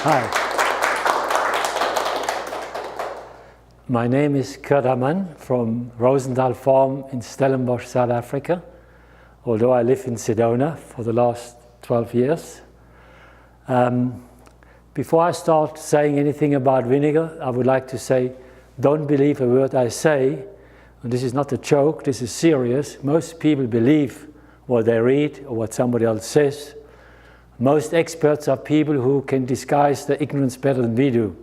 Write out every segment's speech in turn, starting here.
Hi. My name is Ammann from Rozendal Farm in Stellenbosch, South Africa, although I live in Sedona for the last 12 years. Before I start saying anything about vinegar, I would like to say, don't believe a word I say. And this is not a joke, this is serious. Most people believe what they read or what somebody else says. Most experts are people who can disguise their ignorance better than we do.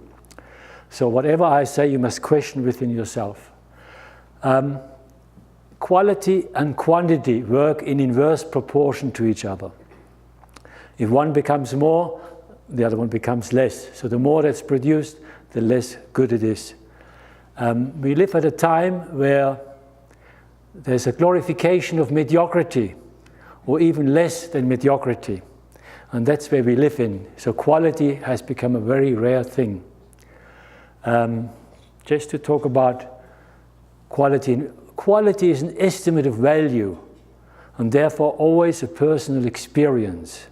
So whatever I say, you must question within yourself. Quality and quantity work in inverse proportion to each other. If one becomes more, the other one becomes less. So the more that's produced, the less good it is. We live at a time where there's a glorification of mediocrity, or even less than mediocrity. And that's where we live in. So quality has become a very rare thing. Just to talk about quality. Quality is an estimate of value, and therefore always a personal experience.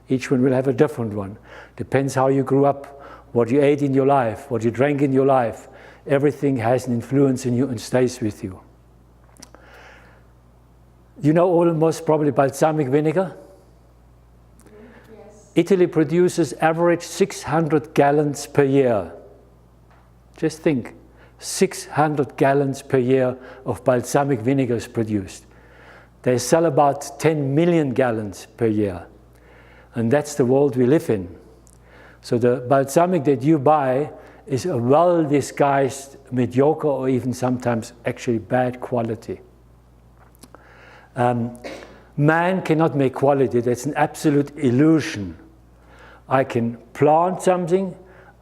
Each one will have a different one. Depends how you grew up, what you ate in your life, what you drank in your life. Everything has an influence in you and stays with you. You know almost probably balsamic vinegar? Yes. Italy produces average 600 gallons per year. Just think, 600 gallons per year of balsamic vinegar is produced. They sell about 10 million gallons per year. And that's the world we live in. So the balsamic that you buy is a well-disguised, mediocre, or even sometimes actually bad quality. Man cannot make quality. That's an absolute illusion. I can plant something,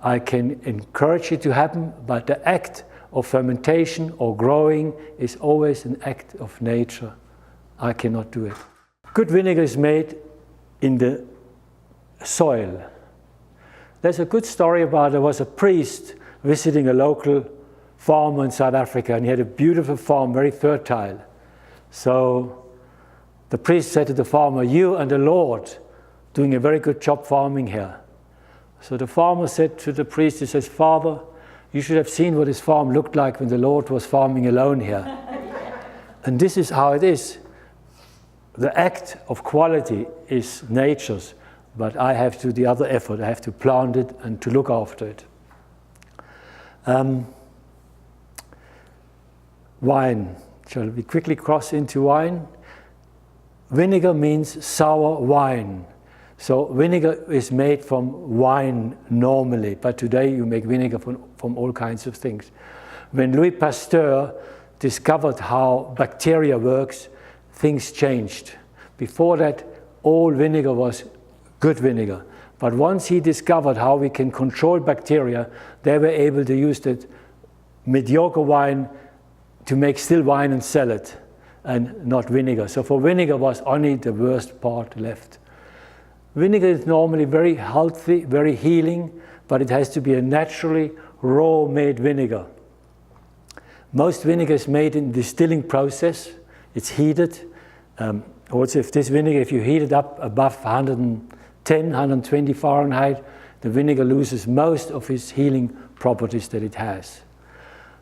I can encourage it to happen, but the act of fermentation or growing is always an act of nature. I cannot do it. Good vinegar is made in the soil. There's a good story about there was a priest visiting a local farmer in South Africa, and he had a beautiful farm, very fertile. So the priest said to the farmer, "You and the Lord doing a very good job farming here." So the farmer said to the priest, he says, "Father, you should have seen what his farm looked like when the Lord was farming alone here." And this is how it is. The act of quality is nature's, but I have to do the other effort. I have to plant it and to look after it. Wine. Shall we quickly cross into wine? Vinegar means sour wine. So vinegar is made from wine normally, but today you make vinegar from all kinds of things. When Louis Pasteur discovered how bacteria works, things changed. Before that, all vinegar was good vinegar. But once he discovered how we can control bacteria, they were able to use that mediocre wine to make still wine and sell it, and not vinegar. So for vinegar was only the worst part left. Vinegar is normally very healthy, very healing, but it has to be a naturally raw-made vinegar. Most vinegar is made in distilling process. It's heated. Also, if this vinegar, if you heat it up above 110, 120 Fahrenheit, the vinegar loses most of its healing properties that it has.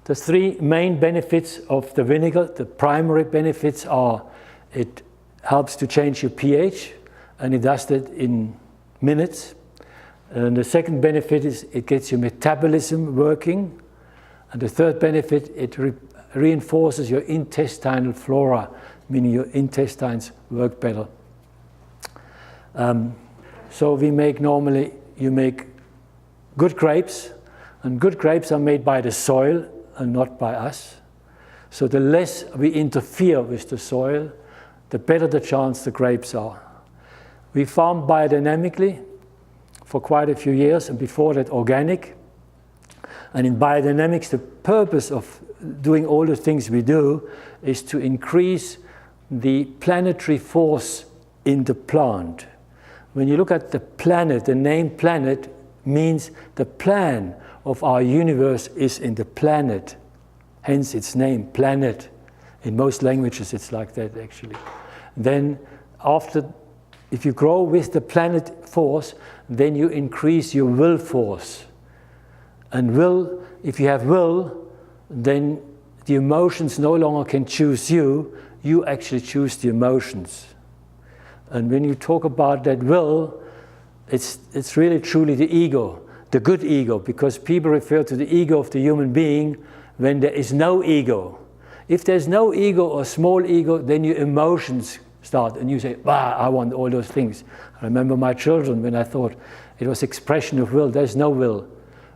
The three main benefits of the vinegar, the primary benefits are it helps to change your pH, and it does that in minutes. And the second benefit is it gets your metabolism working. And the third benefit, it reinforces your intestinal flora, meaning your intestines work better. So we make normally, you make good grapes, and good grapes are made by the soil and not by us. So the less we interfere with the soil, the better the chance the grapes are. We farmed biodynamically for quite a few years, and before that organic. And in biodynamics, the purpose of doing all the things we do is to increase the planetary force in the plant. When you look at the planet, the name planet means the plan of our universe is in the planet. Hence its name, planet. In most languages it's like that actually. Then after if you grow with the planet force, then you increase your will force. And will, if you have will, then the emotions no longer can choose you, you actually choose the emotions. And when you talk about that will, it's really truly the ego, the good ego, because people refer to the ego of the human being when there is no ego. If there's no ego or small ego, then your emotions start and you say, I want all those things. I remember my children when I thought it was expression of will. There's no will.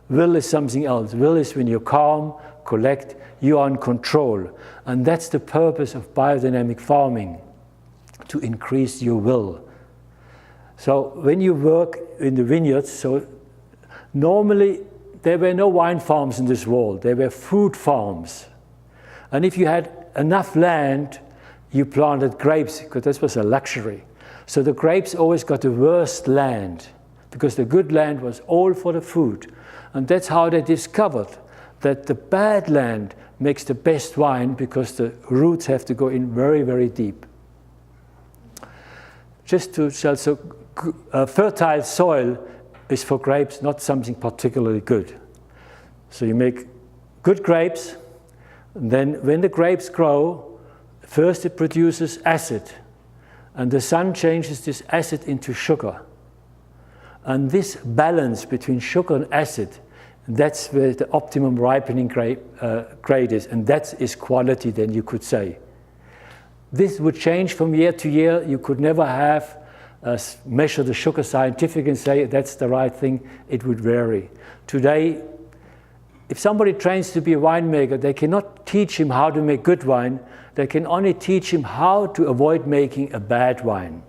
Will is something else. Will is when you're calm, collect, you are in control. And that's the purpose of biodynamic farming, to increase your will. So when you work in the vineyards, so normally there were no wine farms in this world, there were fruit farms. And if you had enough land, you planted grapes, because this was a luxury. So the grapes always got the worst land, because the good land was all for the food. And that's how they discovered that the bad land makes the best wine, because the roots have to go in very, very deep. Just to tell, so fertile soil is for grapes not something particularly good. So you make good grapes, and then when the grapes grow, first it produces acid, and the sun changes this acid into sugar. And this balance between sugar and acid, that's where the optimum ripening grade is, and that is quality, then you could say. This would change from year to year. You could never have measure the sugar scientifically and say that's the right thing. It would vary. Today, if somebody trains to be a winemaker, they cannot teach him how to make good wine. They can only teach him how to avoid making a bad wine.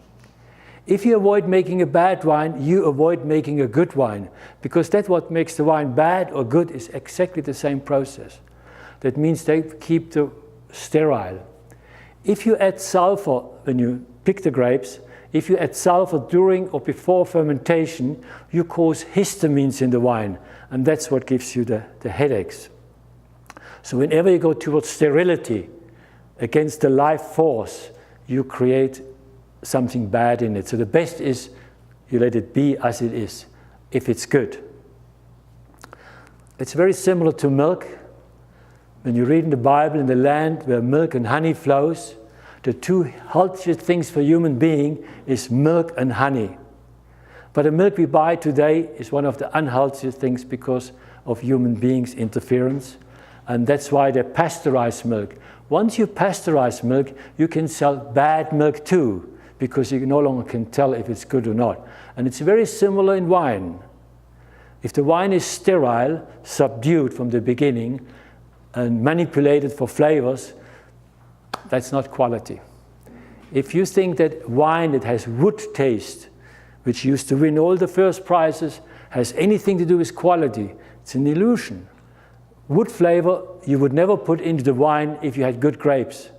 If you avoid making a bad wine, you avoid making a good wine, because that's what makes the wine bad or good is exactly the same process. That means they keep the sterile. If you add sulfur when you pick the grapes, if you add sulfur during or before fermentation, you cause histamines in the wine, and that's what gives you the headaches. So whenever you go towards sterility, against the life force, you create something bad in it. So the best is you let it be as it is, if it's good. It's very similar to milk. When you read in the Bible, in the land where milk and honey flows, the two healthiest things for human being is milk and honey. But the milk we buy today is one of the unhealthiest things because of human beings' interference. And that's why they pasteurize milk. Once you pasteurize milk, you can sell bad milk too, because you no longer can tell if it's good or not. And it's very similar in wine. If the wine is sterile, subdued from the beginning, and manipulated for flavors, that's not quality. If you think that wine that has wood taste, which used to win all the first prizes, has anything to do with quality, it's an illusion. Wood flavor you would never put into the wine if you had good grapes.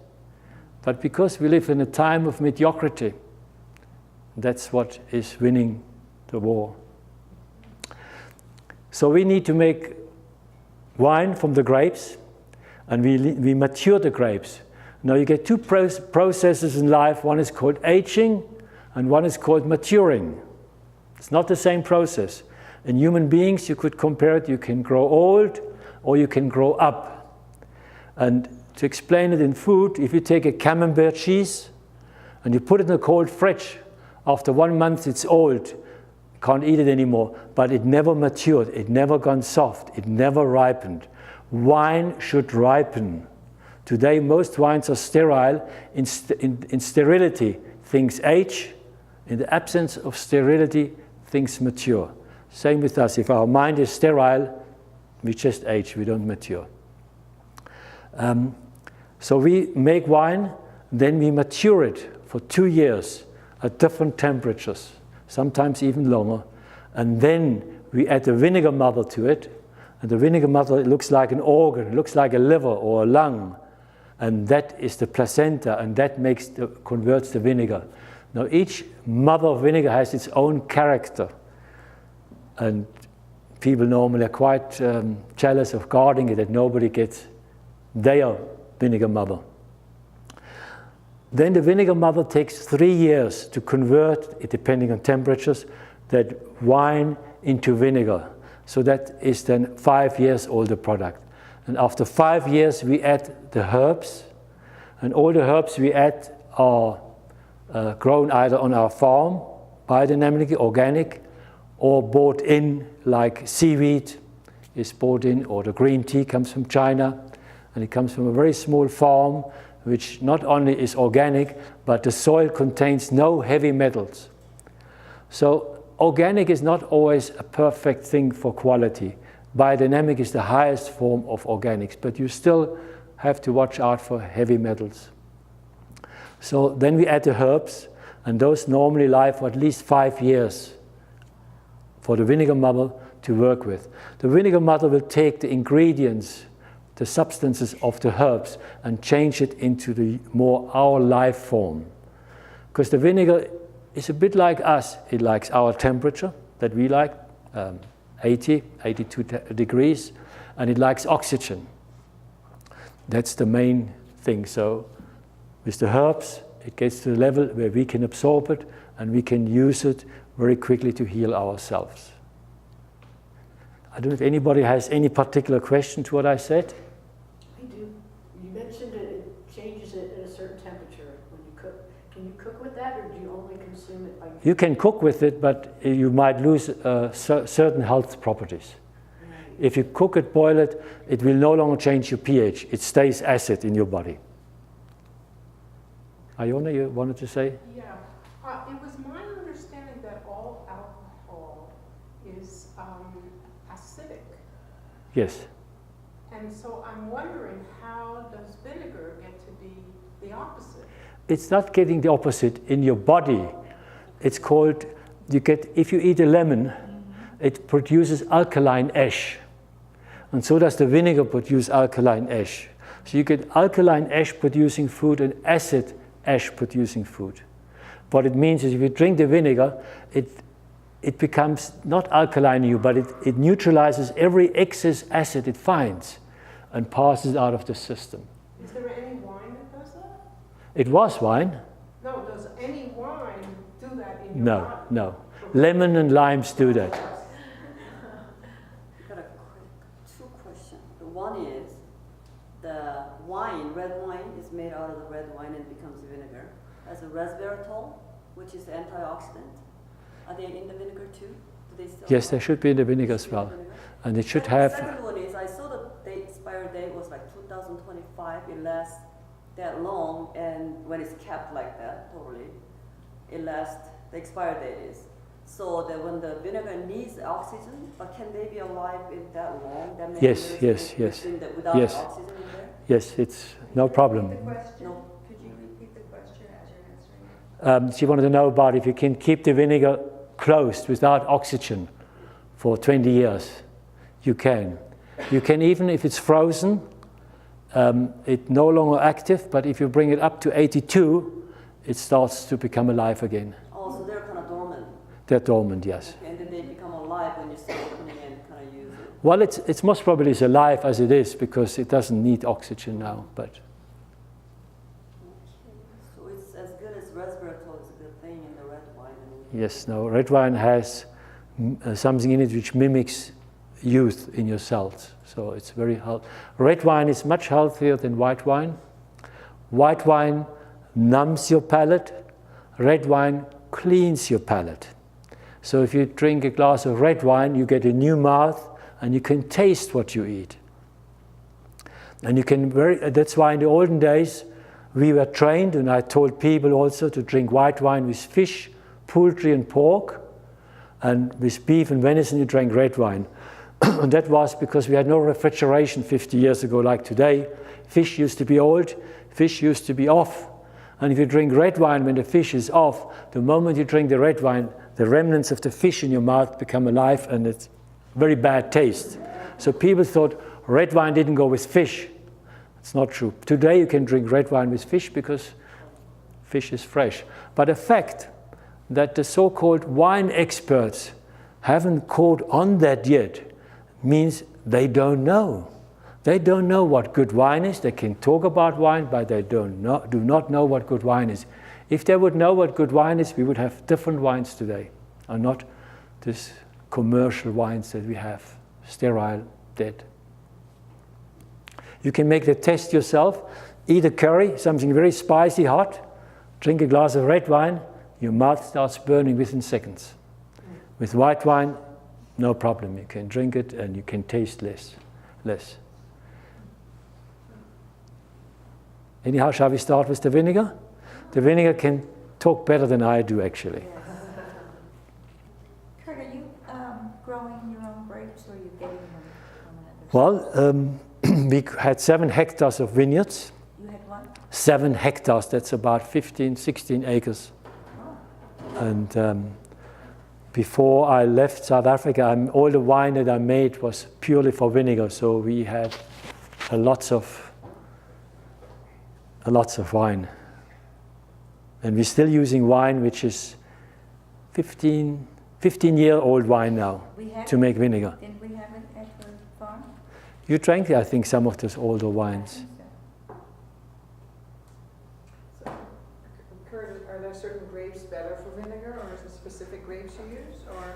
But because we live in a time of mediocrity, that's what is winning the war. So we need to make wine from the grapes, and we mature the grapes. Now you get two processes in life. One is called aging, and one is called maturing. It's not the same process. In human beings, you could compare it. You can grow old, or you can grow up. And to explain it in food, if you take a camembert cheese and you put it in a cold fridge, after 1 month it's old, you can't eat it anymore, but it never matured, it never gone soft, it never ripened. Wine should ripen. Today most wines are sterile. In sterility, things age. In the absence of sterility, things mature. Same with us. If our mind is sterile, we just age, we don't mature. So we make wine, then we mature it for 2 years at different temperatures, sometimes even longer. And then we add the vinegar mother to it. And the vinegar mother, it looks like an organ, it looks like a liver or a lung. And that is the placenta, and that converts the vinegar. Now each mother of vinegar has its own character. And people normally are quite jealous of guarding it, that nobody gets their vinegar mother. Then the vinegar mother takes 3 years to convert, it depending on temperatures, that wine into vinegar. So that is then 5 years old, the product. And after 5 years, we add the herbs. And all the herbs we add are grown either on our farm, biodynamically, organic, or bought in, like seaweed is bought in, or the green tea comes from China. And it comes from a very small farm, which not only is organic, but the soil contains no heavy metals. So organic is not always a perfect thing for quality. Biodynamic is the highest form of organics, but you still have to watch out for heavy metals. So then we add the herbs, and those normally live for at least 5 years for the vinegar mother to work with. The vinegar mother will take the ingredients, the substances of the herbs, and change it into the more our life form. Because the vinegar is a bit like us. It likes our temperature that we like, 80, 82 degrees, and it likes oxygen. That's the main thing. So with the herbs, it gets to the level where we can absorb it and we can use it very quickly to heal ourselves. I don't know if anybody has any particular question to what I said. I do. You mentioned it changes it at a certain temperature when you cook. Can you cook with that, or do you only consume it by? You can cook with it, but you might lose certain health properties. Right. If you cook it, boil it, it will no longer change your pH. It stays acid in your body. Iona, you wanted to say? Yeah. It was my understanding that all alcohol is acidic. Yes. And so I'm wondering, how does vinegar get to be the opposite? It's not getting the opposite in your body. It's called, if you eat a lemon, it produces alkaline ash. And so does the vinegar produce alkaline ash. So you get alkaline ash producing food and acid ash producing food. What it means is if you drink the vinegar, it becomes not alkaline in you, but it neutralizes every excess acid it finds and passes out of the system. Is there any wine that does that? It was wine. No, does any wine do that in your body? No. Lemon and limes do that. I've got a quick 2 questions. One is, the wine, red wine, is made out of the red wine and becomes vinegar. As a resveratrol, which is antioxidant. Are they in the vinegar too? Do they still? Yes, they should be in the vinegar as well. And it should have. The second one is, I saw the expiry date was like 2025. It lasts that long, and when it's kept like that, totally, it lasts. The expiry date is. So that when the vinegar needs oxygen, but can they be alive in that long? That many Yes. without oxygen in there? Yes, it's no problem. No. Could you repeat the question as you're answering it? She wanted to know about if you can keep the vinegar closed without oxygen for 20 years. You can. You can, even if it's frozen, it's no longer active, but if you bring it up to 82, it starts to become alive again. Oh, so they're kind of dormant. They're dormant, yes. Okay, and then they become alive when you start opening and kind of use it. Well, it's most probably as alive as it is because it doesn't need oxygen now. But Okay, so it's as good as resveratrol is a good thing in the red wine. yes, no, red wine has something in it which mimics youth in your cells. So it's very healthy. Red wine is much healthier than white wine. White wine numbs your palate. Red wine cleans your palate. So if you drink a glass of red wine, you get a new mouth and you can taste what you eat. And you can that's why in the olden days we were trained, and I told people also to drink white wine with fish, poultry and pork, and with beef and venison you drank red wine. And that was because we had no refrigeration 50 years ago like today. Fish used to be old, fish used to be off. And if you drink red wine when the fish is off, the moment you drink the red wine, the remnants of the fish in your mouth become alive, and it's very bad taste. So people thought red wine didn't go with fish. It's not true. Today you can drink red wine with fish because fish is fresh. But the fact that the so-called wine experts haven't caught on that yet means they don't know. They don't know what good wine is. They can talk about wine, but they do not know what good wine is. If they would know what good wine is, we would have different wines today, and not this commercial wines that we have, sterile, dead. You can make the test yourself. Eat a curry, something very spicy, hot. Drink a glass of red wine, your mouth starts burning within seconds. With white wine, no problem. You can drink it and you can taste less. Anyhow, shall we start with the vinegar? The vinegar can talk better than I do, actually. Kurt, are you growing your own grapes, or are you getting them from another? Well, we had 7 hectares of vineyards. You had what? 7 hectares, that's about 15, 16 acres. Oh. And before I left South Africa, all the wine that I made was purely for vinegar, so we had lots of wine. And we're still using wine which is 15-year-old wine now to make vinegar. Didn't we have it at the farm? You drank, I think, some of those older wines. So, Kurt, are there certain grapes better for vinegar, or is it specific grapes you use, or?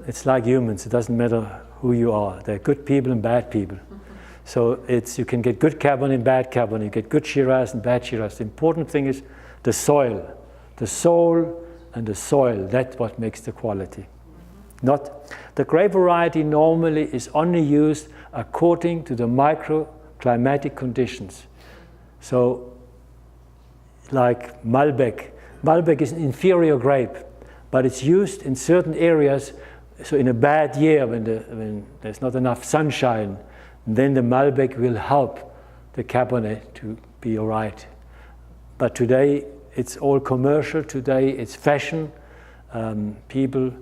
It's like humans, it doesn't matter who you are. There are good people and bad people. So you can get good Cabernet and bad Cabernet, you get good Shiraz and bad Shiraz. The important thing is the soil. The soul and the soil, that's what makes the quality. Not the grape variety normally is only used according to the microclimatic conditions. So like Malbec. Malbec is an inferior grape, but it's used in certain areas. So in a bad year when there's not enough sunshine, then the Malbec will help the Cabernet to be all right. But today it's all commercial. Today it's fashion. People,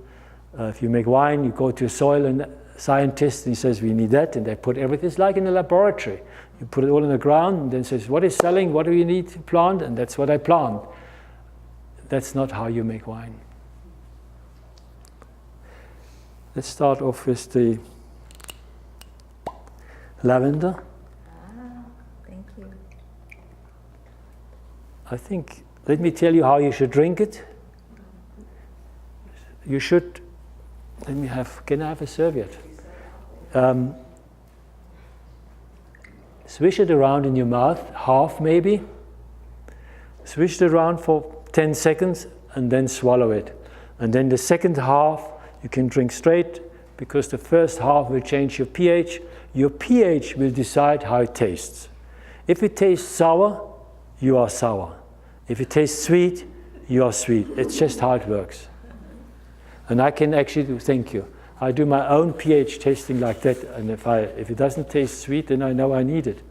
if you make wine, you go to a soil scientist and he says we need that, and they put everything. It's like in a laboratory. You put it all in the ground and then says what is selling, what do you need to plant, and that's what I plant. That's not how you make wine. Let's start off with the lavender. Ah, thank you. I think, let me tell you how you should drink it. You should, can I have a serviette? Swish it around in your mouth, half maybe. Swish it around for 10 seconds and then swallow it. And then the second half you can drink straight, because the first half will change your pH. Your pH will decide how it tastes. If it tastes sour, you are sour. If it tastes sweet, you are sweet. It's just how it works. And I can actually do, thank you. I do my own pH tasting like that, and if it doesn't taste sweet, then I know I need it.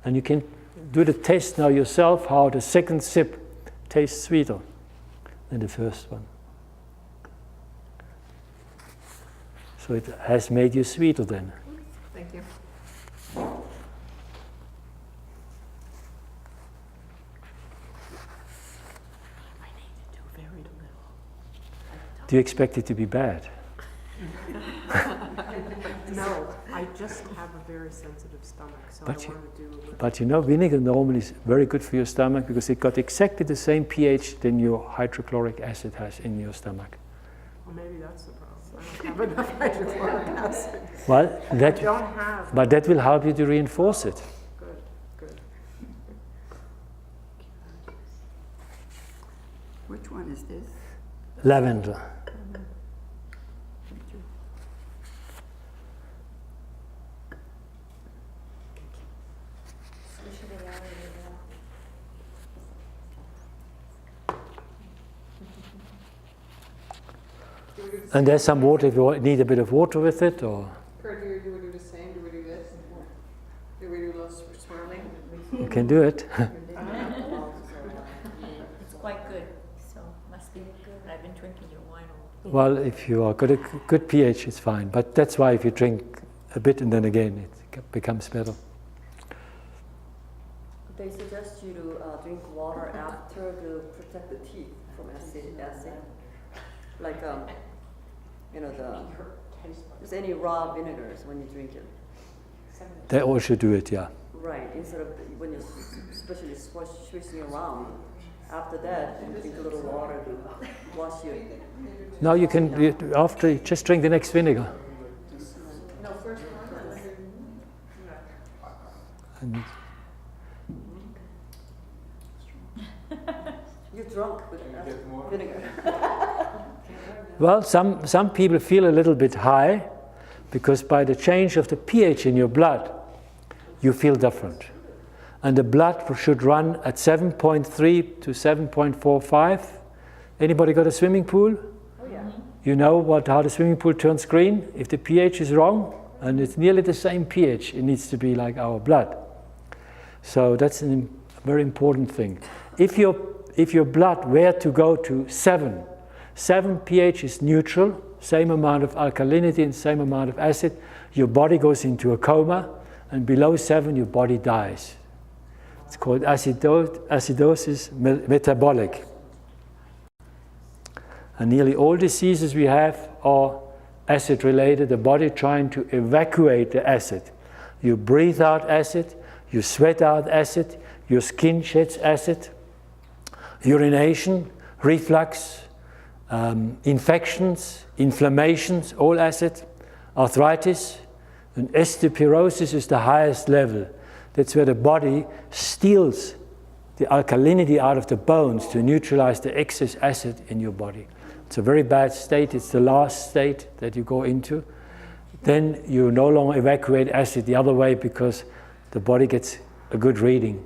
And you can do the test now yourself, how the second sip tastes sweeter than the first one. So it has made you sweeter then. Thank you. Do you expect it to be bad? No, I just have a very sensitive stomach, so But I want to do a little. But you know, vinegar normally is very good for your stomach because it got exactly the same pH than your hydrochloric acid has in your stomach. Well, maybe that's the problem. I don't have enough hydrochloric acid. Well, I don't have. but that will help you to reinforce it. Good. Which one is this? Lavender. And there's some water if you need a bit of water with it, or. Kurt, do we do the same? Do we do this? Do we do a little swirling? You can do it. It's quite good, so must be good. I've been drinking your wine all day. Well, if you are got a good pH, it's fine. But that's why if you drink a bit and then again, it becomes better. They suggest you to drink water after to protect the teeth from acid. Like, you know, use any raw vinegars when you drink it. They all should do it, yeah. Right, instead of when you're especially swishing around. After that, you drink a little water to wash your... Now you can, after, just drink the next vinegar. No, first one. And You're drunk with vinegar. well, some people feel a little bit high because by the change of the pH in your blood, you feel different. And the blood should run at 7.3 to 7.45. Anybody got a swimming pool? Oh yeah. You know how the swimming pool turns green? If the pH is wrong, and it's nearly the same pH, it needs to be like our blood. So that's a very important thing. If your blood were to go to 7 pH is neutral, same amount of alkalinity and same amount of acid, your body goes into a coma, and below 7 your body dies. It's called acidosis metabolic. And nearly all diseases we have are acid related, the body trying to evacuate the acid. You breathe out acid, you sweat out acid, your skin sheds acid, urination, reflux, infections, inflammations, all acid, arthritis, and osteoporosis is the highest level. That's where the body steals the alkalinity out of the bones to neutralize the excess acid in your body. It's a very bad state. It's the last state that you go into. Then you no longer evacuate acid the other way because the body gets a good reading.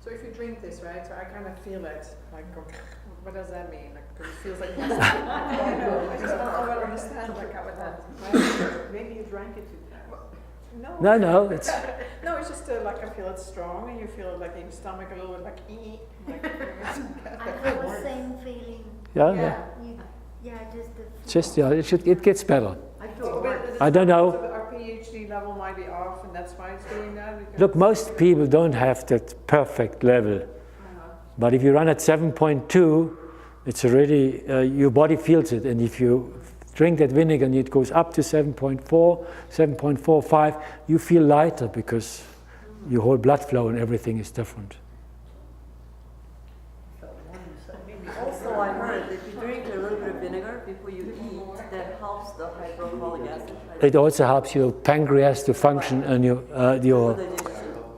So if you drink this, right, so I kind of feel it, like, what does that mean? Like, because it feels like, I don't know, I just don't understand, like, how it Maybe you drank it too fast. No, it's... No, it's just like I feel it strong, and you feel it like in your stomach a little bit like like I have the same feeling. Yeah. Just the It gets better. I feel worse. I don't know. Our pH level might be off, and that's why it's doing that. Because Look, most people don't have that perfect level. But if you run at 7.2, it's already, your body feels it. And if you drink that vinegar and it goes up to 7.4, 7.45, you feel lighter because your whole blood flow and everything is different. Also, I heard that if you drink a little bit of vinegar before you eat, that helps the hydrochloric acid. It also helps your pancreas to function and your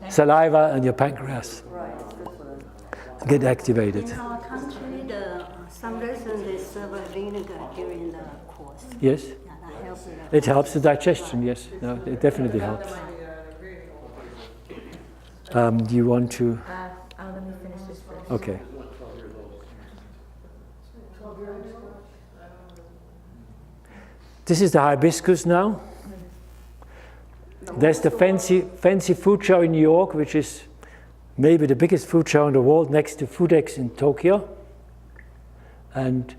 saliva and your pancreas Right, it's good for them. get activated. In our country, some reason they serve vinegar during the course. Yes? Yeah, that helps. It helps the digestion, yes. No, it definitely helps. Do you want to? let me finish this first. Okay. This is the hibiscus now. There's the fancy food show in New York, which is maybe the biggest food show in the world, next to Foodex in Tokyo. And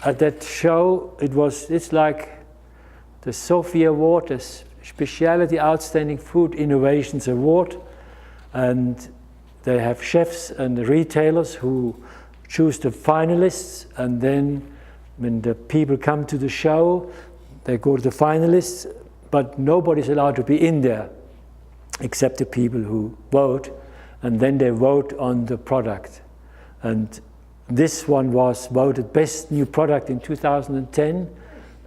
at that show, it's like the Sophie Award, the Specialty Outstanding Food Innovations Award. And they have chefs and retailers who choose the finalists. And then when the people come to the show, they go to the finalists, but nobody's allowed to be in there except the people who vote. And then they vote on the product. And this one was voted best new product in 2010,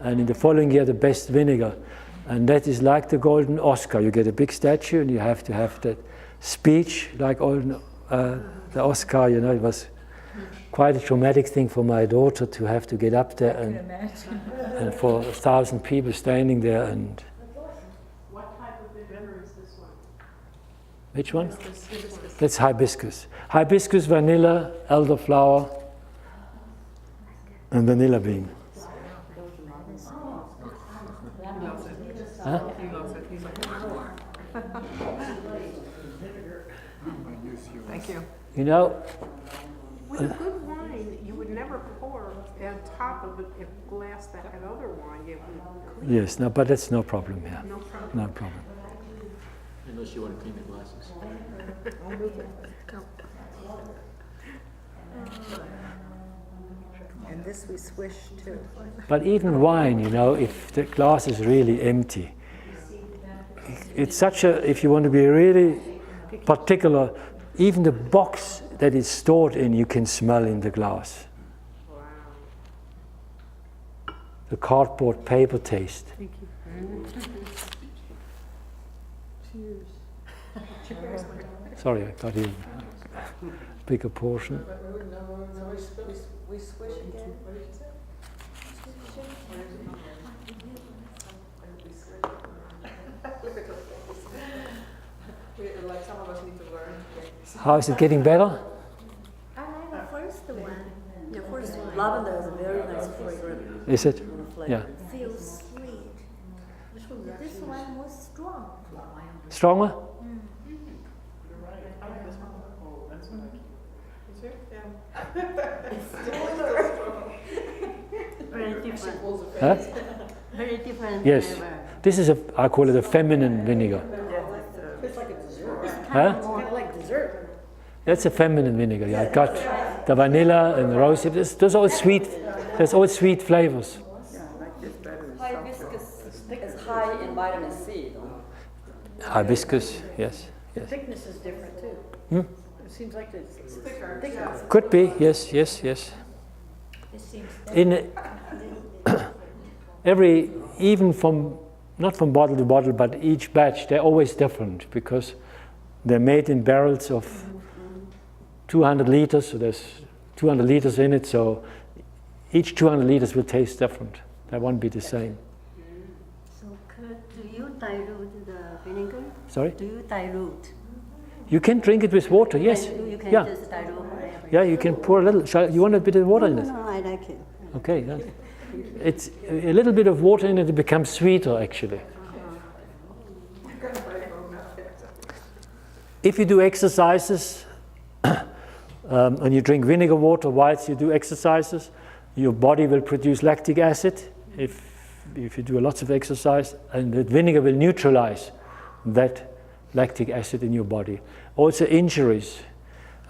and in the following year the best vinegar. And that is like the golden Oscar. You get a big statue and you have to have that speech like the Oscar. You know, it was quite a traumatic thing for my daughter to have to get up there and for 1,000 people standing there. And What type of vinegar is this one? which one? That's hibiscus. Hibiscus, vanilla, elderflower, and vanilla bean. Huh? Thank you. You know, With good wine, you would never pour on top of a glass that had other wine. It would clean. yes, no, but that's no problem here. No problem. No problem. Unless you want to clean the glasses. And this we swish too. But even wine, you know, if the glass is really empty, it's such a, if you want to be really particular, even the box that it's stored in, you can smell in the glass. Wow. The cardboard paper taste. Thank you. Cheers. Sorry, I got you a bigger portion. We swish again. What did you say? Like some of us need to learn. How is it getting better? I like the first one. Yeah, of course, lavender has a very nice fragrance. Is it? Flavor. Yeah. Feels sweet. This one was strong. Stronger? I like this one. Oh, that's what I keep. You too? Yeah. Very different. Huh? Very different Yes. flavor. This is I call it a feminine vinegar. It's like a dessert. Huh? It's kind of like dessert. That's a feminine vinegar. Yeah, I got the vanilla and the rosehip. Those all sweet. There's all sweet flavors. Hibiscus is high in vitamin C, though. Hibiscus, yes, The yes. thickness is different too. Hmm? It seems like it's Thicker. thicker. Could be, yes, yes, yes. It seems In every, even from, not from bottle to bottle, but each batch, they're always different because they're made in barrels of 200 liters, so there's 200 liters in it, so each 200 liters will taste different. They won't be the same. so. Do you dilute the vinegar? Sorry? Do you dilute? You can drink it with water, yes. You can Yeah, just dilute whatever. yeah, you can pour a little. You want a bit of water in it? No, I like it. Okay, it's a little bit of water in it, it becomes sweeter actually. If you do exercises and you drink vinegar water whilst you do exercises, your body will produce lactic acid if you do lots of exercise, and the vinegar will neutralize that lactic acid in your body. Also injuries.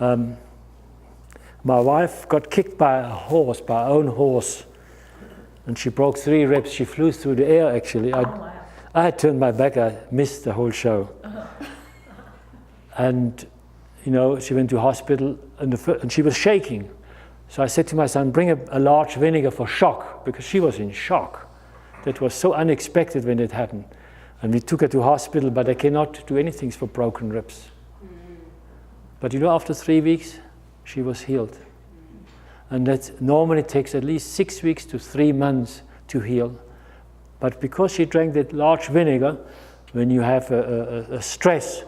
My wife got kicked by a horse, by her own horse, and she broke 3 ribs. She flew through the air actually. I had turned my back, I missed the whole show. And you know, she went to hospital and she was shaking. So I said to my son, bring a large vinegar for shock, because she was in shock. That was so unexpected when it happened. And we took her to hospital, but they cannot do anything for broken ribs. But you know, after 3 weeks, she was healed. And that normally takes at least 6 weeks to 3 months to heal. But because she drank that large vinegar, when you have a stress,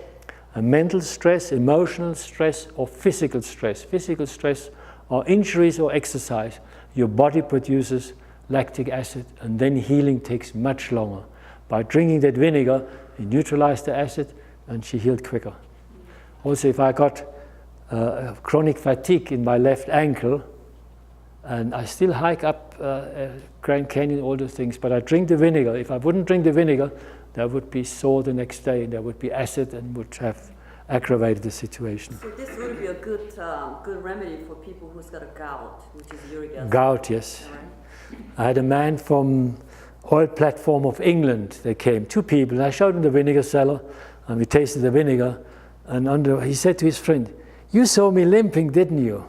a mental stress, emotional stress, or physical stress or injuries or exercise, your body produces lactic acid, and then healing takes much longer. By drinking that vinegar, you neutralize the acid and she healed quicker. Also, if I got chronic fatigue in my left ankle, and I still hike up Grand Canyon, all those things, but I drink the vinegar. If I wouldn't drink the vinegar, that would be sore the next day, there would be acid and would have aggravated the situation. So this would be a good remedy for people who's got a gout, which is uric acid. Gout, yes. Right? I had a man from Oil Platform of England. They came, 2 people, and I showed him the vinegar cellar, and we tasted the vinegar, and he said to his friend, "You saw me limping, didn't you?"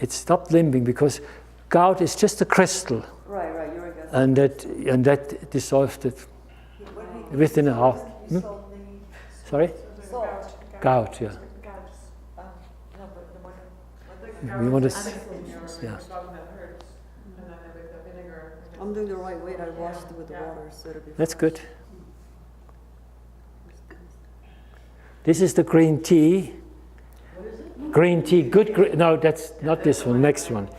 It stopped limping because gout is just a crystal, Right, uric acid. and that dissolved it within a half. Sorry? Salt. Gout, yeah. We want to, yeah. I'm doing the right way. I washed it with the water, so it'll be That's fine. good. This is the green tea. Green tea, no, that's not this one, next one.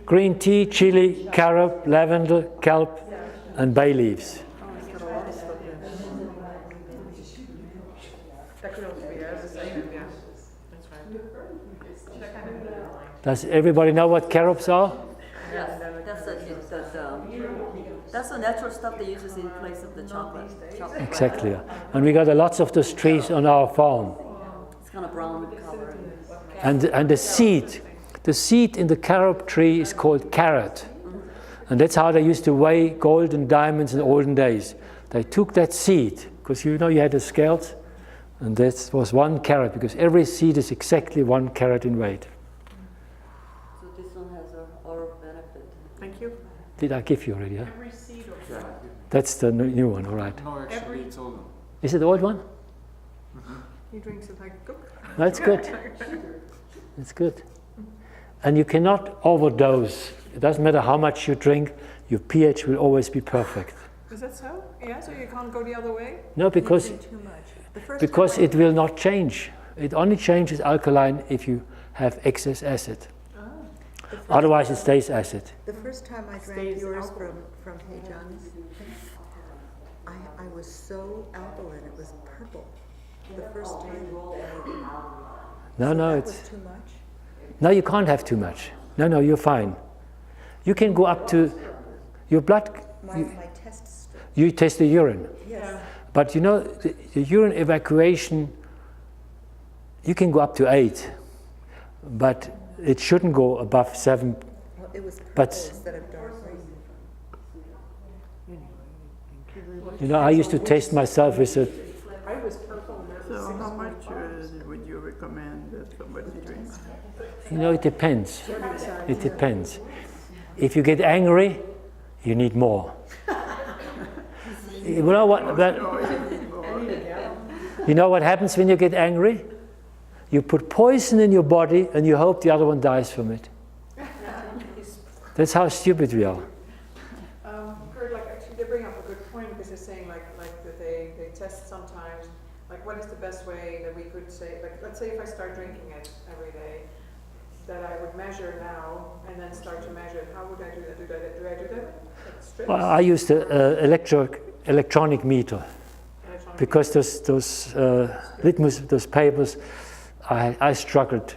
Green tea, chili, carob, lavender, kelp, and bay leaves. Oh, it's got a lot of stuff in. That could also be as a same, yeah. That's right. That kind of Does everybody know what carobs are? Yes, that's the natural stuff they use in place of the chocolate. Exactly. Yeah. And we got lots of those trees on our farm. It's kind of brown color. And the seed in the carob tree is called carrot. And that's how they used to weigh gold and diamonds in the olden days. They took that seed, because you know you had the scales, and that was 1 carat, because every seed is exactly 1 carat in weight. So this one has our benefit. Thank you. Did I give you already? Huh? Every seed of Yeah. That's the new one, all right. No, actually, it's all. Is it the old one? he drinks it like Coke. That's good. It's good. And you cannot overdose. It doesn't matter how much you drink, your pH will always be perfect. Is that so? Yeah, so you can't go the other way? No, because Too much. The first because time it will not change. It only changes alkaline if you have excess acid. Otherwise, it stays acid. The first time I drank Stays yours alkaline. from Hey John's, I was so alkaline, it was purple. The first time. No, no, That was it's too much. no. You can't have too much. No, no, you're fine. You can go up to your blood. My test strip. You test the urine, Yes. but you know the urine evacuation. You can go up to 8, but it shouldn't go above 7. Well, it was purple But- instead of dark green. You know, I used to test myself with a. I was purple. So how much would you recommend that somebody drinks? You know, it depends. It depends. If you get angry, you need more. You know what? You know what happens when you get angry? You put poison in your body and you hope the other one dies from it. That's how stupid we are. Kurt, like actually they bring up a good point because they're saying like that they test sometimes, like what is the best way that we could say, like let's say if I start drinking it every day, that I would measure now and then start to measure it. How would I do that? Do I do that? Like strips? Well, I used the electronic meter Electronic because those litmus, those papers, I struggled.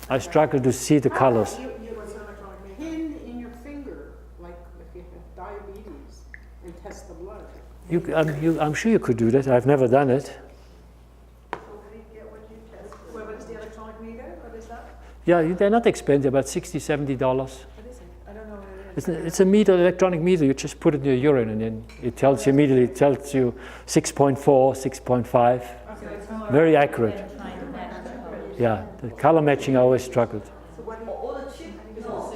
I struggled to see the colors. What's an electronic meter? Pin in your finger, like if you have diabetes, and test the blood. I'm sure you could do that. I've never done it. So how do you get what you test? Well, what is the electronic meter? What is that? Yeah, they're not expensive, about $60, $70. What is it? I don't know what it is. It's a meter, electronic meter. You just put it in your urine, and then it tells you immediately. It tells you 6.4, 6.5. Very accurate. Yeah, the color matching I always struggled. All the cheap, no.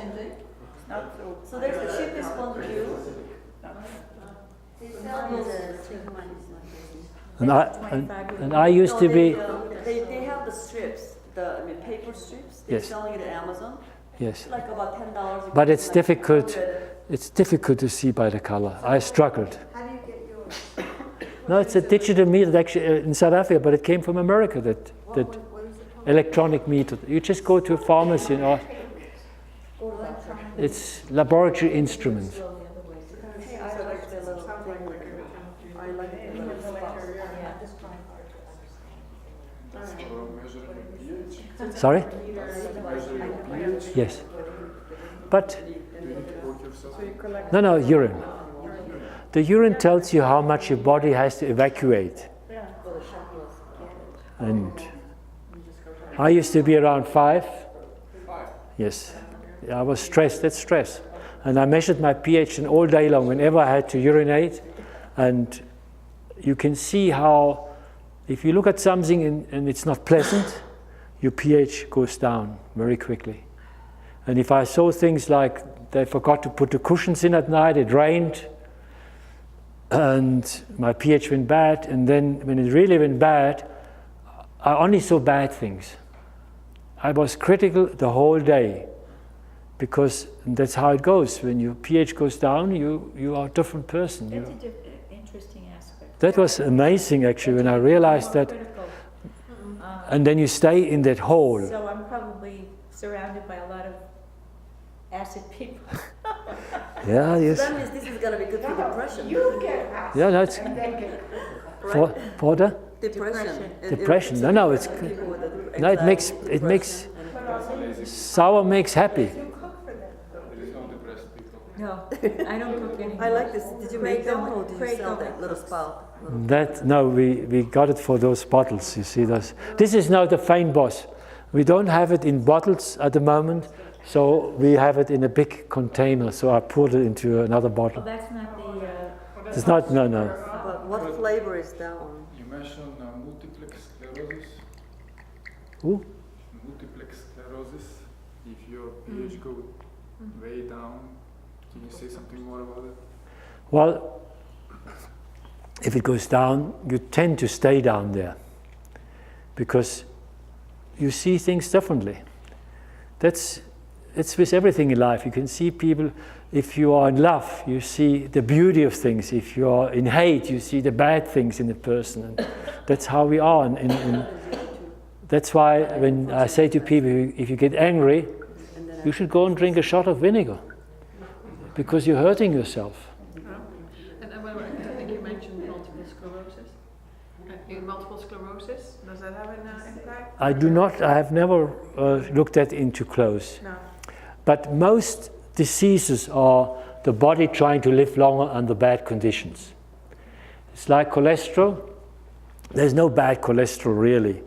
So there's the cheapest one to use. And I used to be They have the strips, paper strips. They're Yes. selling it at Amazon. yes, It's like about $10. but it's Like difficult. 100. It's difficult to see by the color. I struggled. How do you get yours? No, it's a digital meter actually in South Africa, but it came from America. That What is it called? electronic meter. You just go to a pharmacy and it's laboratory instruments. Hey, I like the little thing. I like the little spots. Sorry? Yes. But no, urine. The urine tells you how much your body has to evacuate. And I used to be around 5. Yes. I was stressed. That's stress. And I measured my pH and all day long whenever I had to urinate. And you can see how if you look at something and it's not pleasant, your pH goes down very quickly. And if I saw things like they forgot to put the cushions in at night, it rained, and my pH went bad, and then when it really went bad, I only saw bad things. I was critical the whole day, because that's how it goes. When your pH goes down, you are a different person. That's an interesting aspect. That was amazing, actually, when I realized that. Critical. And then you stay in that hole. So I'm probably surrounded by a lot of acid people. Yeah, yes. That means this is going to be good for depression. You get acid Yeah, that's and then get for the Depression. depression. No, it's People with no. It anxiety, makes depression, sour makes happy. No, I don't cook anything. I like this. Did you make them or did you Craig sell only that little cooks. spout? That no, we got it for those bottles. You see those. This is now the Fine Boss. We don't have it in bottles at the moment So we have it in a big container, so I poured it into another Oh, bottle. that's not the, It's not, no. But what flavor is that one? You mentioned multiplex sclerosis. Ooh. Multiplex sclerosis. If your pH go way down, can you say something more about it? Well, if it goes down, you tend to stay down there because you see things differently. It's with everything in life. You can see people, if you are in love, you see the beauty of things. If you are in hate, you see the bad things in the person. And that's how we are. That's why when I say to people, if you get angry, you should go and drink a shot of vinegar because you're hurting yourself. And I think you mentioned multiple sclerosis. In multiple sclerosis, does that have an impact? I do not, I have never looked at into close. No. But most diseases are the body trying to live longer under bad conditions. It's like cholesterol. There's no bad cholesterol really.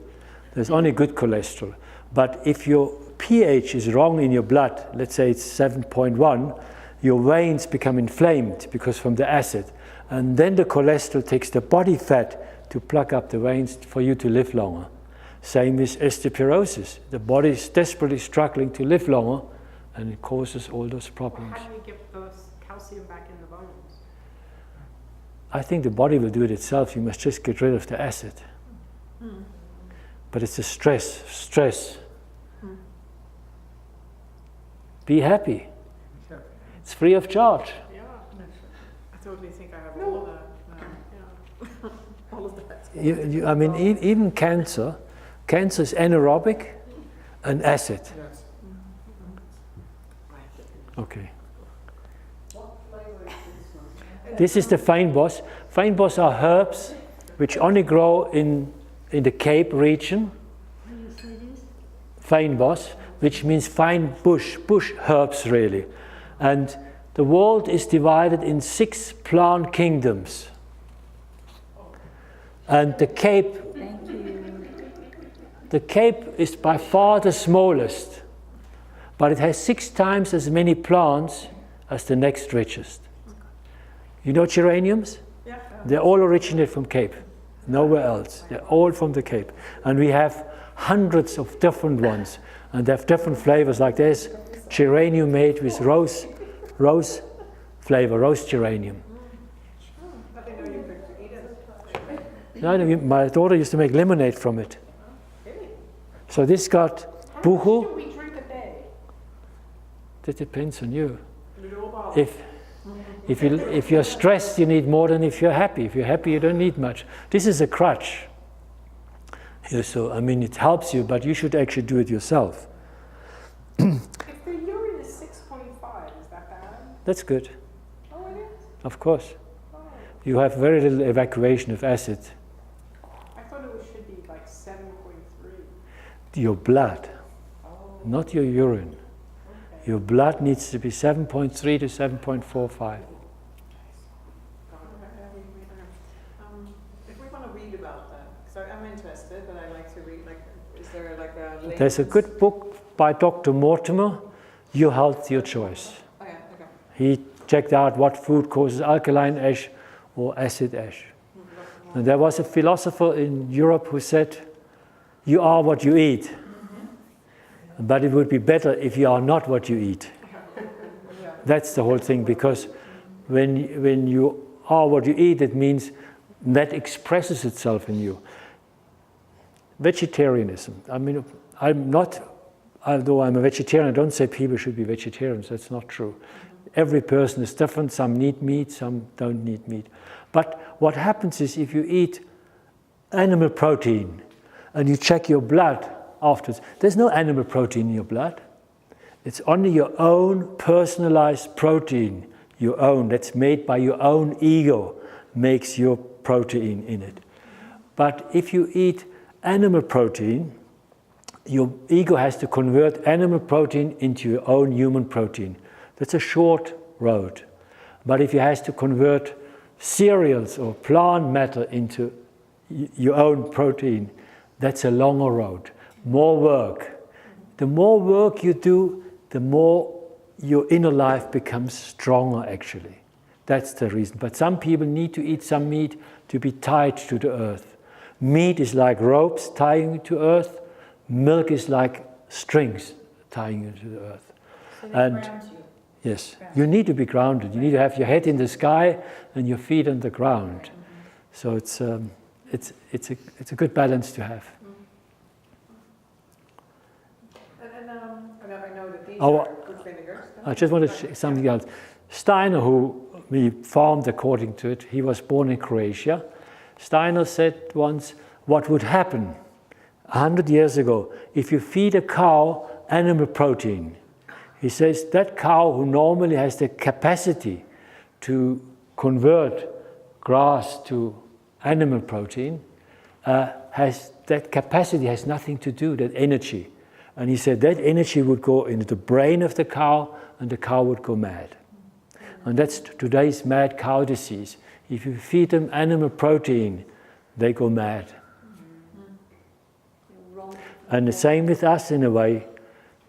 There's only good cholesterol. But if your pH is wrong in your blood, let's say it's 7.1, your veins become inflamed because from the acid. And then the cholesterol takes the body fat to plug up the veins for you to live longer. Same with osteoporosis. The body is desperately struggling to live longer, and it causes all those problems. How do we get those calcium back in the bones? I think the body will do it itself. You must just get rid of the acid. But it's a stress. Be happy. It's free of charge. Yeah, I totally think I have all of that. Yeah. All of that. I mean, even cancer is anaerobic and acid. Yes. Okay. This is the fynbos. Fynbos are herbs which only grow in the Cape region. Fynbos, which means fine bush herbs really. And the world is divided in 6 plant kingdoms. And the Cape is by far the smallest, but it has 6 times as many plants as the next richest. You know geraniums? Yeah. They all originate from Cape, nowhere else. They're all from the Cape. And we have hundreds of different ones, and they have different flavors. Like there's geranium made with rose flavor, rose geranium. I didn't know you could eat it. No, my daughter used to make lemonade from it. So this got How buchu. much do we drink a day? That depends on you. Little bottle. If you're stressed, you need more than if you're happy. If you're happy, you don't need much. This is a crutch. Yeah, so I mean, it helps you, but you should actually do it yourself. If the urine is 6.5, is that bad? That's good, Oh, it is? of course. Oh, You have very little evacuation of acid. I thought it should be like 7.3. Your blood, Oh, not your urine. okay. Your blood needs to be 7.3 to 7.45. If we want to read about that, because I'm interested, but I like to read, like, is there like a link? There's a good book by Dr. Mortimer, Your Health, Your Choice. Oh, yeah, okay. He checked out what food causes alkaline ash or acid ash. And there was a philosopher in Europe who said, you are what you eat. But it would be better if you are not what you eat. That's the whole thing, because when you are what you eat, it means that expresses itself in you. Vegetarianism. I mean, I'm not, although I'm a vegetarian, I don't say people should be vegetarians. That's not true. Every person is different. Some need meat, some don't need meat. But what happens is if you eat animal protein and you check your blood afterwards, there's no animal protein in your blood. It's only your own personalized protein, your own, that's made by your own ego, makes your protein in it. But if you eat animal protein, your ego has to convert animal protein into your own human protein. That's a short road. But if you have to convert cereals or plant matter into your own protein, that's a longer road. More work. The more work you do, the more your inner life becomes stronger, actually. That's the reason. But some people need to eat some meat to be tied to the earth. Meat is like ropes tying you to earth. Milk is like strings tying you to the earth. So they ground you. Yes, you need to be grounded. You need to have your head in the sky and your feet on the ground. So it's a good balance to have. And I know that these Our- are good vinegars. I just want to say something else. Steiner, who we farmed according to it, he was born in Croatia. Steiner said once, what would happen 100 years ago if you feed a cow animal protein? He says that cow, who normally has the capacity to convert grass to animal protein, has that capacity has nothing to do, that energy. And he said that energy would go into the brain of the cow and the cow would go mad. And that's today's mad cow disease. If you feed them animal protein, they go mad. And the same with us in a way.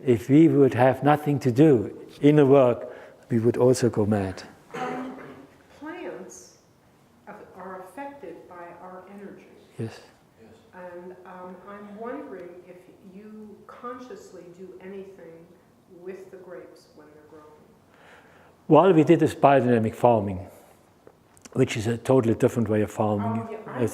If we would have nothing to do, inner work, we would also go mad. Plants are affected by our energy. Yes. And I'm wondering if you consciously do anything with the grapes when they're growing. Well, we did this biodynamic farming, which is a totally different way of farming. Oh, yeah.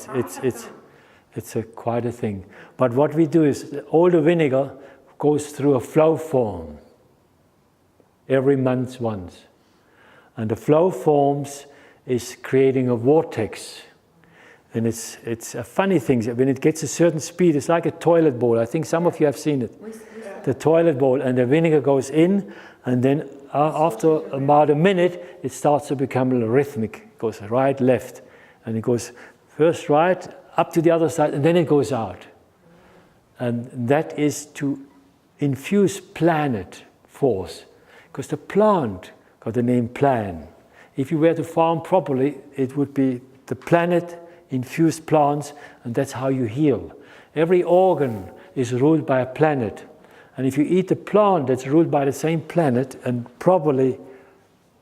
It's quite a thing. But what we do is all the vinegar goes through a flow form every month once. And the flow forms is creating a vortex. And it's a funny thing. When it gets a certain speed, it's like a toilet bowl. I think some of you have seen it. The toilet bowl, and the vinegar goes in, and then after about a minute, it starts to become a little rhythmic. It goes right, left, and it goes first right, up to the other side, and then it goes out. And that is to infuse planet force, because the plant got the name plan. If you were to farm properly, it would be the planet infused plants, and that's how you heal. Every organ is ruled by a planet. And if you eat a plant that's ruled by the same planet and properly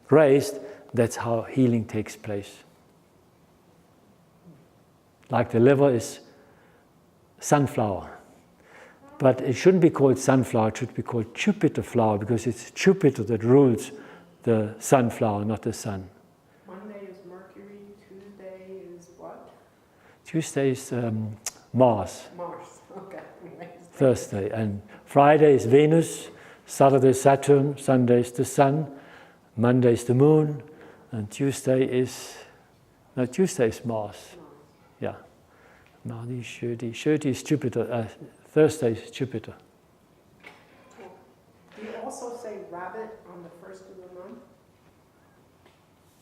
raised, that's how healing takes place. Like the liver is sunflower. But it shouldn't be called sunflower, it should be called Jupiter flower, because it's Jupiter that rules the sunflower, not the sun. Monday is Mercury, Tuesday is what? Tuesday is Mars. Mars, okay. Thursday, and Friday is Venus, Saturday Saturn, Sunday is the Sun, Monday is the Moon, and Tuesday is Mars. Yeah. Mardi, Shirdi is Jupiter, Thursday is Jupiter. Do you also say rabbit on the first of the month?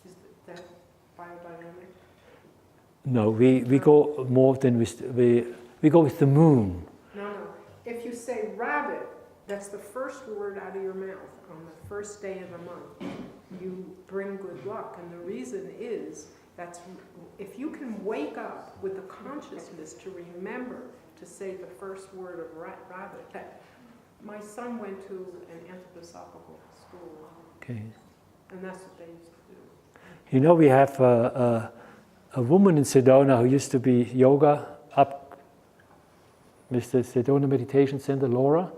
Is that biodynamic? No, we go more than we go with the moon. No. If you say rabbit, that's the first word out of your mouth on the first day of the month. You bring good luck, and the reason is that's if you can wake up with the consciousness to remember to say the first word of rabbit. My son went to an anthroposophical school, Okay. and that's what they used to do. You know, we have a woman in Sedona who used to be yoga up with the Sedona Meditation Center, Laura.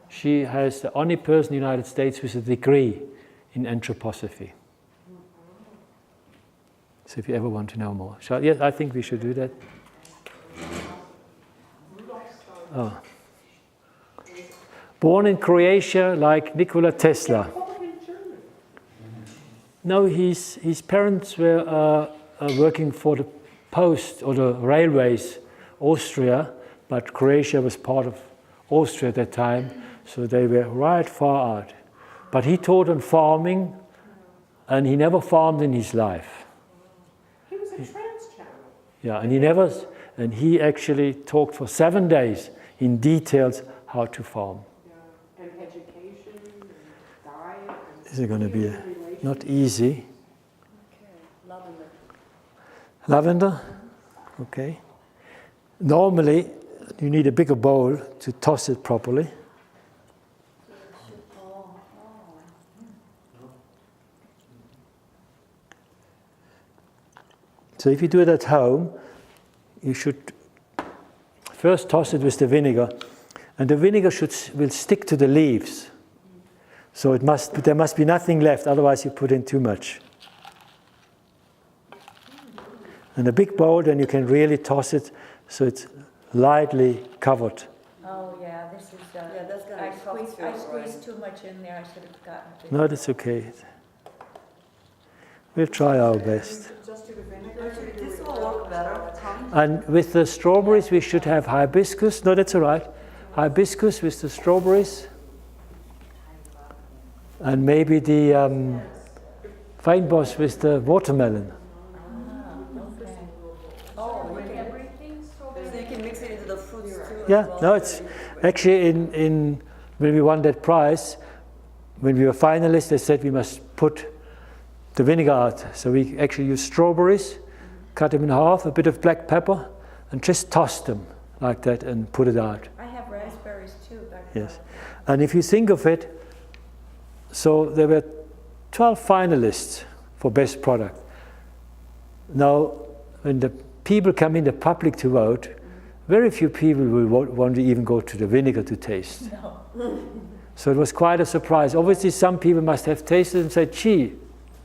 She has the only person in the United States with a degree in anthroposophy. So if you ever want to know more. So yes, I think we should do that. Oh. Born in Croatia like Nikola Tesla. No, his parents were working for the post or the railways, Austria, but Croatia was part of Austria at that time, so they were right far out. But he taught on farming, and he never farmed in his life. He was a trans channel. Yeah, and he actually talked for 7 days in details how to farm. Yeah, and education, and diet, and This is going to be not easy. Okay, lavender. Lavender? Okay. Normally, you need a bigger bowl to toss it properly. So if you do it at home, you should first toss it with the vinegar, and the vinegar will stick to the leaves. So there must be nothing left, otherwise you put in too much. And a big bowl, then you can really toss it so it's lightly covered. Oh, yeah, this is, Yeah, that's gonna I cost squeezed, you, I right? squeezed too much in there, I should have gotten it. No, that's okay. We'll try our best. Just do the vinegar. This will work better. And with the strawberries, we should have hibiscus. No, that's all right. Hibiscus with the strawberries. And maybe the feinboss with the watermelon. Oh, so you can mix it into the fruits too. Yeah, as well. no, it's actually in when we won that prize, when we were finalists, they said we must put the vinegar out. So we actually used strawberries, cut them in half, a bit of black pepper, and just tossed them like that and put it out. I have raspberries too, back Yes. And if you think of it, so there were 12 finalists for best product. Now, when the people come in, the public, to vote, very few people will want to even go to the vinegar to taste. No. So it was quite a surprise. Obviously, some people must have tasted and said, gee,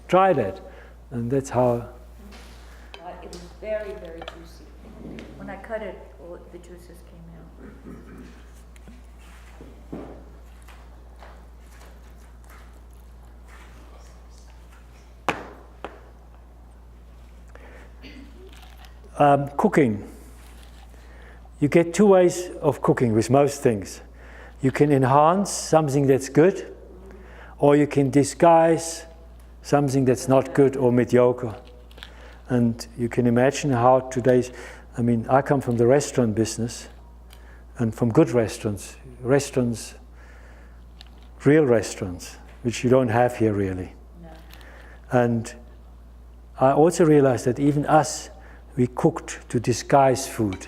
try that. And that's how. It was very, very juicy. When I cut it, all the juices came out. Cooking. You get two ways of cooking with most things. You can enhance something that's good, or you can disguise something that's not good or mediocre. And you can imagine how today's, I come from the restaurant business, and from good restaurants, real restaurants, which you don't have here really. No. And I also realized that even us, we cooked to disguise food.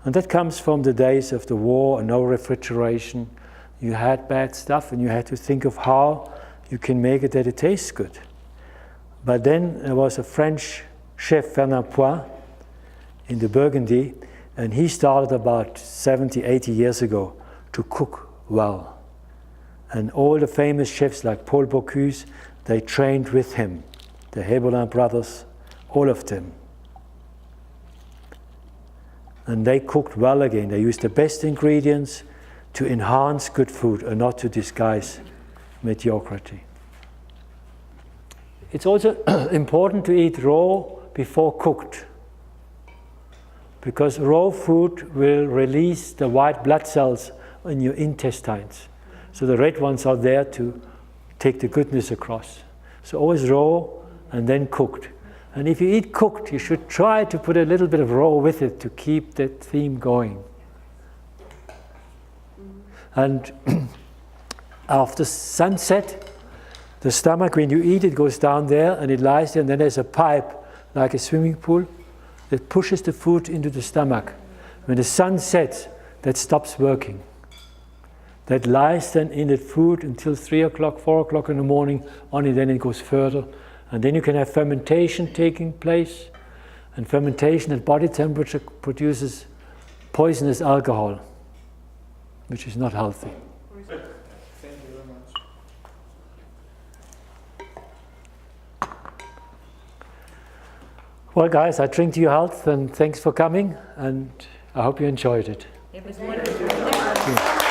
And that comes from the days of the war and no refrigeration. You had bad stuff and you had to think of how you can make it that it tastes good. But then there was a French chef, Fernand Point, in the Burgundy, and he started about 70, 80 years ago to cook well. And all the famous chefs like Paul Bocuse, they trained with him. The Heberlin brothers, all of them. And they cooked well again. They used the best ingredients to enhance good food and not to disguise mediocrity. It's also important to eat raw before cooked, because raw food will release the white blood cells in your intestines. So the red ones are there to take the goodness across. So always raw and then cooked. And if you eat cooked, you should try to put a little bit of raw with it to keep that theme going. And after sunset, the stomach, when you eat it, goes down there and it lies there, and then there's a pipe, like a swimming pool, that pushes the food into the stomach. When the sun sets, that stops working. That lies then in the food until 3 o'clock, 4 o'clock in the morning, only then it goes further. And then you can have fermentation taking place, and fermentation at body temperature produces poisonous alcohol, which is not healthy. Thank you very much. Well, guys, I drink to your health, and thanks for coming, and I hope you enjoyed it. It was wonderful.